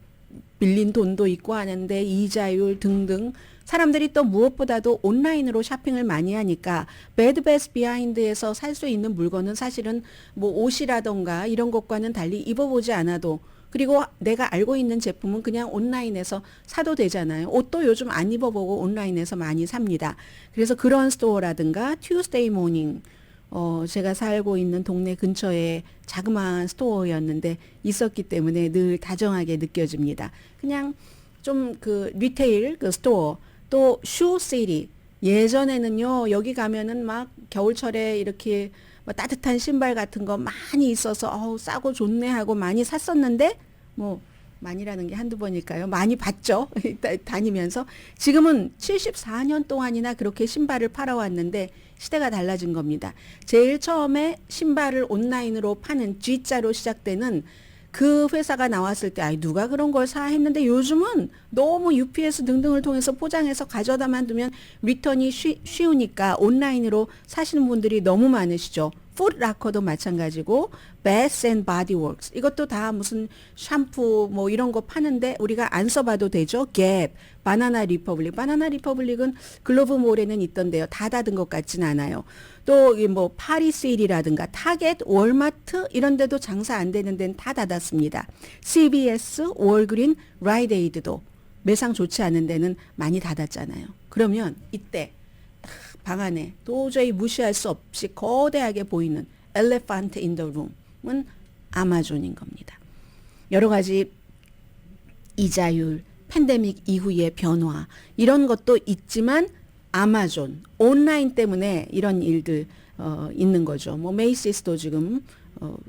Speaker 3: 빌린 돈도 있고 하는데 이자율 등등 사람들이 또 무엇보다도 온라인으로 쇼핑을 많이 하니까 베드 베스 비하인드에서 살 수 있는 물건은 사실은 뭐 옷이라던가 이런 것과는 달리 입어보지 않아도, 그리고 내가 알고 있는 제품은 그냥 온라인에서 사도 되잖아요. 옷도 요즘 안 입어보고 온라인에서 많이 삽니다. 그래서 그런 스토어라든가 Tuesday Morning, 제가 살고 있는 동네 근처에 자그마한 스토어였는데 있었기 때문에 늘 다정하게 느껴집니다. 그냥 좀 그 리테일 그 스토어, 또 슈시티, 예전에는요 여기 가면은 막 겨울철에 이렇게 뭐 따뜻한 신발 같은 거 많이 있어서 싸고 좋네 하고 많이 샀었는데, 뭐 많이라는 게 한두 번일까요? 많이 봤죠. 다니면서. 지금은 74년 동안이나 그렇게 신발을 팔아왔는데 시대가 달라진 겁니다. 제일 처음에 신발을 온라인으로 파는 G자로 시작되는 그 회사가 나왔을 때 누가 그런 걸 사 했는데, 요즘은 너무 UPS 등등을 통해서 포장해서 가져다만 두면 리턴이 쉬우니까 온라인으로 사시는 분들이 너무 많으시죠. 풋라커도 마찬가지고 Bath and Body Works, 이것도 다 무슨 샴푸 뭐 이런 거 파는데 우리가 안 써봐도 되죠. 갭, 바나나 리퍼블릭. 바나나 리퍼블릭은 글로브몰에는 있던데요. 다 닫은 것 같진 않아요. 또 뭐 파리세일이라든가 타겟, 월마트 이런 데도 장사 안 되는 데는 다 닫았습니다. CVS, 월그린, 라이드에이드도 매상 좋지 않은 데는 많이 닫았잖아요. 그러면 이때 방 안에 도저히 무시할 수 없이 거대하게 보이는 엘레펀트 인 더 룸은 아마존인 겁니다. 여러 가지 이자율, 팬데믹 이후의 변화 이런 것도 있지만 아마존, 온라인 때문에 이런 일들 있는 거죠. 뭐 메이시스도 지금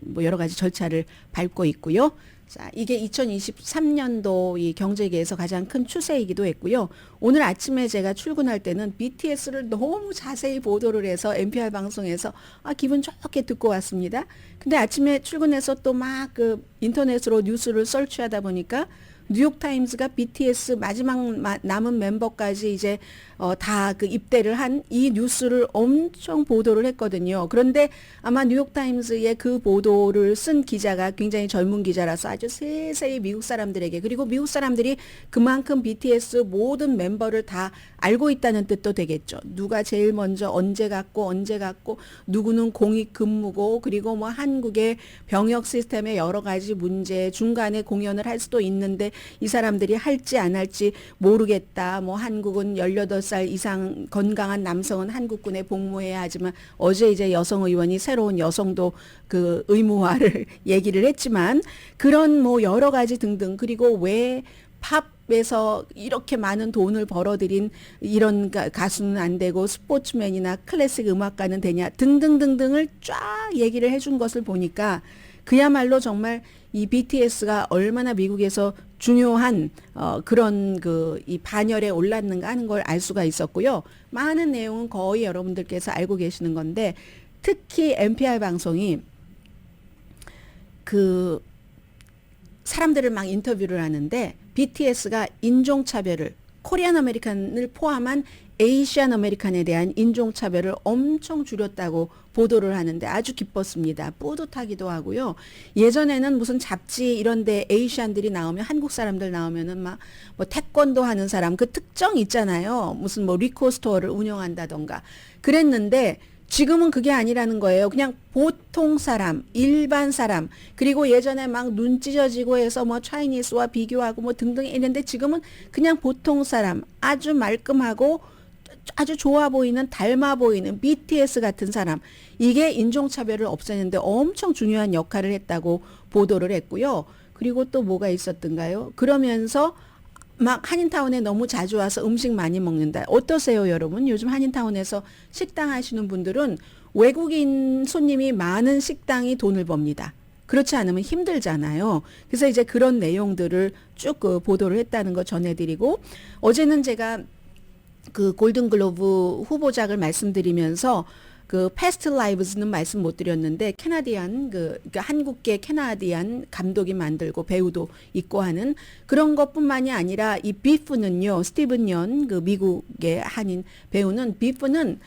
Speaker 3: 뭐 여러 가지 절차를 밟고 있고요. 자, 이게 2023년도 이 경제계에서 가장 큰 추세이기도 했고요. 오늘 아침에 제가 출근할 때는 BTS를 너무 자세히 보도를 해서 NPR 방송에서 기분 좋게 듣고 왔습니다. 근데 아침에 출근해서 또 막 그 인터넷으로 뉴스를 설치하다 보니까 뉴욕타임스가 BTS 마지막 남은 멤버까지 이제 다 그 입대를 한 이 뉴스를 엄청 보도를 했거든요. 그런데 아마 뉴욕타임스의 그 보도를 쓴 기자가 굉장히 젊은 기자라서 아주 세세히 미국 사람들에게, 그리고 미국 사람들이 그만큼 BTS 모든 멤버를 다 알고 있다는 뜻도 되겠죠. 누가 제일 먼저 언제 갔고 누구는 공익 근무고, 그리고 뭐 한국의 병역 시스템의 여러 가지 문제, 중간에 공연을 할 수도 있는데 이 사람들이 할지 안 할지 모르겠다. 뭐 한국은 18살 이상 건강한 남성은 한국군에 복무해야 하지만, 어제 이제 여성 의원이 새로운 여성도 그 의무화를 얘기를 했지만, 그런 뭐 여러 가지 등등, 그리고 왜 팝에서 이렇게 많은 돈을 벌어들인 이런 가수는 안 되고 스포츠맨이나 클래식 음악가는 되냐 등등등등을 쫙 얘기를 해준 것을 보니까 그야말로 정말 이 BTS가 얼마나 미국에서 중요한 그런 그 이 반열에 올랐는가 하는 걸 알 수가 있었고요. 많은 내용은 거의 여러분들께서 알고 계시는 건데, 특히 NPR 방송이 그 사람들을 막 인터뷰를 하는데 BTS가 인종차별을, 코리안 아메리칸을 포함한 에이시안 아메리칸에 대한 인종차별을 엄청 줄였다고 보도를 하는데 아주 기뻤습니다. 뿌듯하기도 하고요. 예전에는 무슨 잡지 이런데 에이시안들이 나오면, 한국 사람들 나오면은 막 뭐 태권도 하는 사람 그 특정 있잖아요. 무슨 뭐 리코 스토어를 운영한다던가 그랬는데, 지금은 그게 아니라는 거예요. 그냥 보통 사람, 일반 사람, 그리고 예전에 막 눈 찢어지고 해서 뭐 차이니스와 비교하고 뭐 등등 했는데, 지금은 그냥 보통 사람, 아주 말끔하고 아주 좋아 보이는, 닮아 보이는 BTS 같은 사람, 이게 인종차별을 없애는데 엄청 중요한 역할을 했다고 보도를 했고요. 그리고 또 뭐가 있었던가요? 그러면서 막 한인타운에 너무 자주 와서 음식 많이 먹는다. 어떠세요, 여러분? 요즘 한인타운에서 식당 하시는 분들은 외국인 손님이 많은 식당이 돈을 법니다. 그렇지 않으면 힘들잖아요. 그래서 이제 그런 내용들을 쭉 그 보도를 했다는 거 전해드리고, 어제는 제가 그 골든글로브 후보작을 말씀드리면서 그 패스트 라이브스는 말씀 못 드렸는데, 캐나디안 그러니까 한국계 캐나디안 감독이 만들고 배우도 있고 하는 그런 것뿐만이 아니라, 이 비프는요, 스티븐 연 그 미국의 한인 배우는, 비프는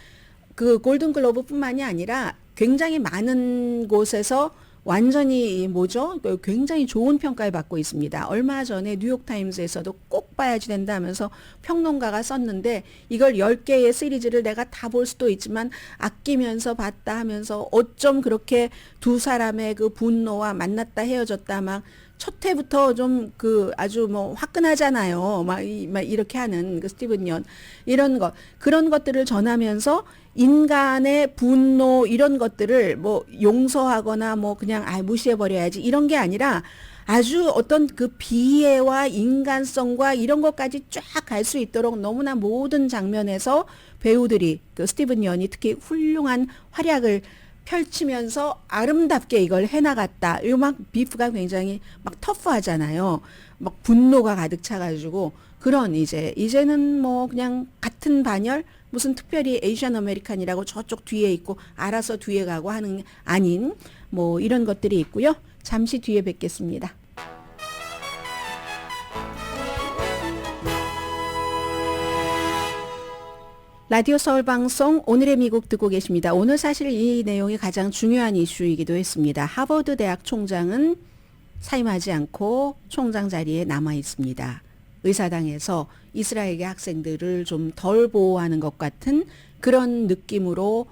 Speaker 3: 그 골든글로브뿐만이 아니라 굉장히 많은 곳에서 완전히 뭐죠? 굉장히 좋은 평가를 받고 있습니다. 얼마 전에 뉴욕타임스에서도 꼭 봐야지 된다 하면서 평론가가 썼는데 이걸 10개의 시리즈를 내가 다 볼 수도 있지만 아끼면서 봤다 하면서 어쩜 그렇게 두 사람의 그 분노와 만났다 헤어졌다 막 첫 회부터 좀 그 아주 뭐 화끈하잖아요. 막 이렇게 하는 그 스티븐 연 이런 것 그런 것들을 전하면서 인간의 분노 이런 것들을 뭐 용서하거나 뭐 그냥 무시해 버려야지 이런 게 아니라 아주 어떤 그 비애와 인간성과 이런 것까지 쫙 갈 수 있도록 너무나 모든 장면에서 배우들이 그 스티븐 연이 특히 훌륭한 활약을 펼치면서 아름답게 이걸 해나갔다. 이거 막 비프가 굉장히 막 터프하잖아요. 막 분노가 가득 차가지고 그런 이제는 뭐 그냥 같은 반열 무슨 특별히 에이시안 아메리칸이라고 저쪽 뒤에 있고 알아서 뒤에 가고 하는 아닌 뭐 이런 것들이 있고요. 잠시 뒤에 뵙겠습니다. 라디오 서울 방송 오늘의 미국 듣고 계십니다. 오늘 사실 이 내용이 가장 중요한 이슈이기도 했습니다. 하버드 대학 총장은 사임하지 않고 총장 자리에 남아 있습니다. 의사당에서 이스라엘계 학생들을 좀 덜 보호하는 것 같은 그런 느낌으로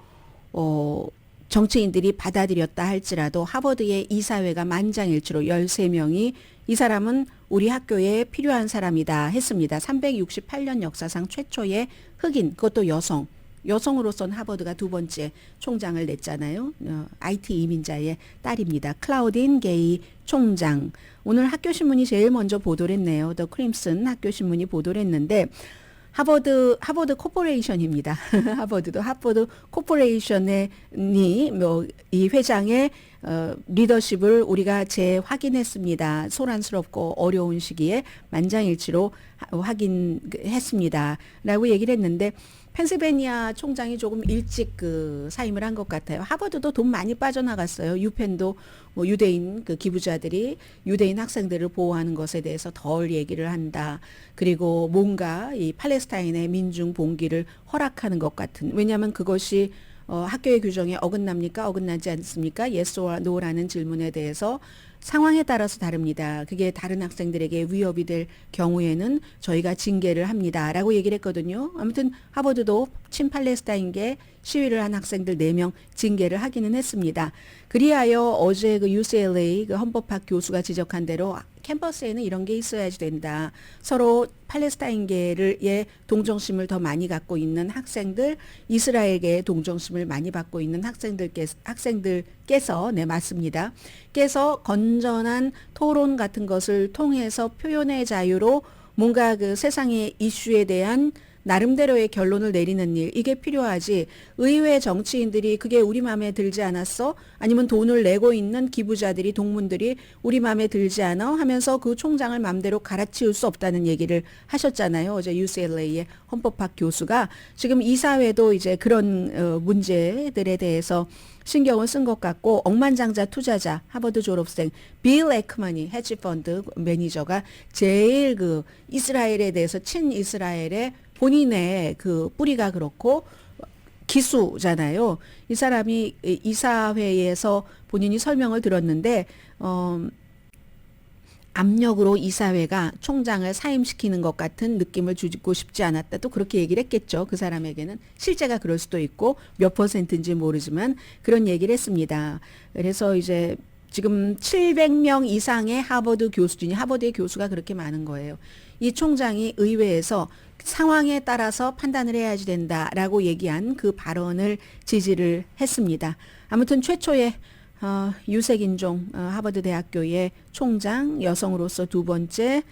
Speaker 3: 정치인들이 받아들였다 할지라도 하버드의 이사회가 만장일치로 13명이 이 사람은 우리 학교에 필요한 사람이다 했습니다. 368년 역사상 최초의 흑인, 그것도 여성으로서는 하버드가 두 번째 총장을 냈잖아요. IT 이민자의 딸입니다. 클라우딘 게이 총장. 오늘 학교신문이 제일 먼저 보도를 했네요. 더 크림슨 학교신문이 보도를 했는데 하버드 코퍼레이션입니다. 하버드 코퍼레이션의 이 회장의 리더십을 우리가 재확인했습니다. 소란스럽고 어려운 시기에 만장일치로 확인했습니다. 라고 얘기를 했는데 펜실베니아 총장이 조금 일찍 그 사임을 한 것 같아요. 하버드도 돈 많이 빠져나갔어요. 유펜도 뭐 유대인 그 기부자들이 유대인 학생들을 보호하는 것에 대해서 덜 얘기를 한다. 그리고 뭔가 이 팔레스타인의 민중 봉기를 허락하는 것 같은. 왜냐하면 그것이 학교의 규정에 어긋납니까? 어긋나지 않습니까? Yes or No라는 질문에 대해서 상황에 따라서 다릅니다. 그게 다른 학생들에게 위협이 될 경우에는 저희가 징계를 합니다. 라고 얘기를 했거든요. 아무튼 하버드도 친팔레스타인계 시위를 한 학생들 4명 징계를 하기는 했습니다. 그리하여 어제 그 UCLA 그 헌법학 교수가 지적한 대로 캠퍼스에는 이런 게 있어야지 된다. 서로 팔레스타인계의 동정심을 더 많이 갖고 있는 학생들, 이스라엘계의 동정심을 많이 받고 있는 학생들께서 네 맞습니다. 께서 건전한 토론 같은 것을 통해서 표현의 자유로 뭔가 그 세상의 이슈에 대한 나름대로의 결론을 내리는 일, 이게 필요하지. 의회 정치인들이 그게 우리 마음에 들지 않았어? 아니면 돈을 내고 있는 기부자들이, 동문들이 우리 마음에 들지 않아? 하면서 그 총장을 마음대로 갈아치울 수 없다는 얘기를 하셨잖아요. 어제 UCLA의 헌법학 교수가. 지금 이사회도 이제 그런 문제들에 대해서 신경을 쓴 것 같고, 억만장자 투자자, 하버드 졸업생 빌 에크먼이 헤지펀드 매니저가 제일 그 이스라엘에 대해서 친이스라엘의 본인의 그 뿌리가 그렇고 기수잖아요. 이 사람이 이사회에서 본인이 설명을 들었는데 압력으로 이사회가 총장을 사임시키는 것 같은 느낌을 주고 싶지 않았다. 또 그렇게 얘기를 했겠죠. 그 사람에게는 실제가 그럴 수도 있고 몇 %인지 모르지만 그런 얘기를 했습니다. 그래서 이제 지금 700명 이상의 하버드 교수 중에 하버드의 교수가 그렇게 많은 거예요. 이 총장이 의회에서 상황에 따라서 판단을 해야지 된다라고 얘기한 그 발언을 지지를 했습니다. 아무튼 최초의 유색인종 하버드 대학교의 총장, 여성으로서 두 번째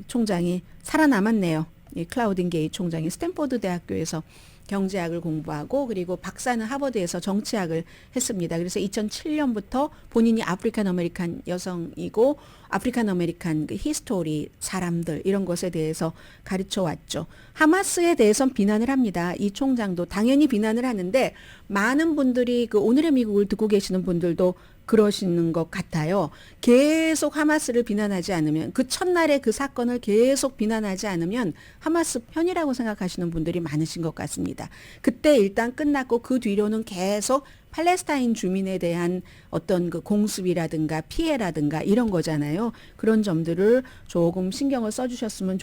Speaker 3: 총장이 살아남았네요. 이 클라우딘 게이 총장이 스탠포드 대학교에서 경제학을 공부하고 그리고 박사는 하버드에서 정치학을 했습니다. 그래서 2007년부터 본인이 아프리칸 아메리칸 여성이고 아프리칸 아메리칸 그 히스토리, 사람들 이런 것에 대해서 가르쳐 왔죠. 하마스에 대해선 비난을 합니다. 이 총장도 당연히 비난을 하는데 많은 분들이 그 오늘의 미국을 듣고 계시는 분들도 그러시는 것 같아요. 계속 하마스를 비난하지 않으면, 그 첫날에 그 사건을 계속 비난하지 않으면 하마스 편이라고 생각하시는 분들이 많으신 것 같습니다. 그때 일단 끝났고 그 뒤로는 계속 팔레스타인 주민에 대한 어떤 그 공습이라든가 피해라든가 이런 거잖아요. 그런 점들을 조금 신경을 써주셨으면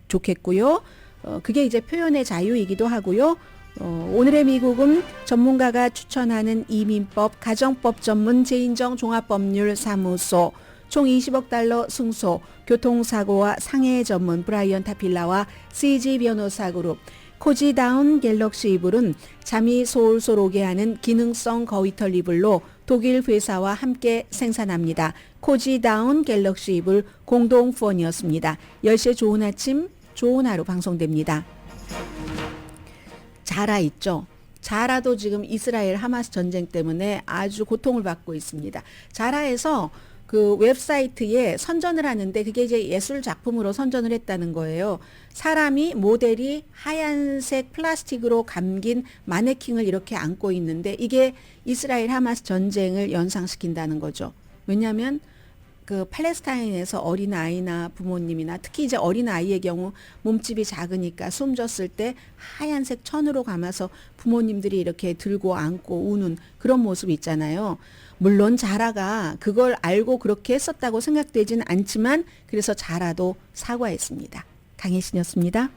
Speaker 3: 좋겠고요. 그게 이제 표현의 자유이기도 하고요. 오늘의 미국은 전문가가 추천하는 이민법 가정법 전문 제인정 종합법률사무소 총 20억 달러 승소 교통사고와 상해 전문 브라이언 타필라와 CG 변호사 그룹 코지다운 갤럭시 이불은 잠이 솔솔 오게 하는 기능성 거위털 이불로 독일 회사와 함께 생산합니다. 코지다운 갤럭시 이불 공동 후원이었습니다. 10시에 좋은 아침 좋은 하루 방송됩니다. 자라 있죠. 자라도 지금 이스라엘 하마스 전쟁 때문에 아주 고통을 받고 있습니다. 자라에서 그 웹사이트에 선전을 하는데 그게 이제 예술 작품으로 선전을 했다는 거예요. 사람이 모델이 하얀색 플라스틱으로 감긴 마네킹을 이렇게 안고 있는데 이게 이스라엘 하마스 전쟁을 연상시킨다는 거죠. 왜냐하면 그 팔레스타인에서 어린아이나 부모님이나 특히 이제 어린아이의 경우 몸집이 작으니까 숨졌을 때 하얀색 천으로 감아서 부모님들이 이렇게 들고 안고 우는 그런 모습이 있잖아요. 물론 자라가 그걸 알고 그렇게 했었다고 생각되지는 않지만 그래서 자라도 사과했습니다. 강혜신이었습니다.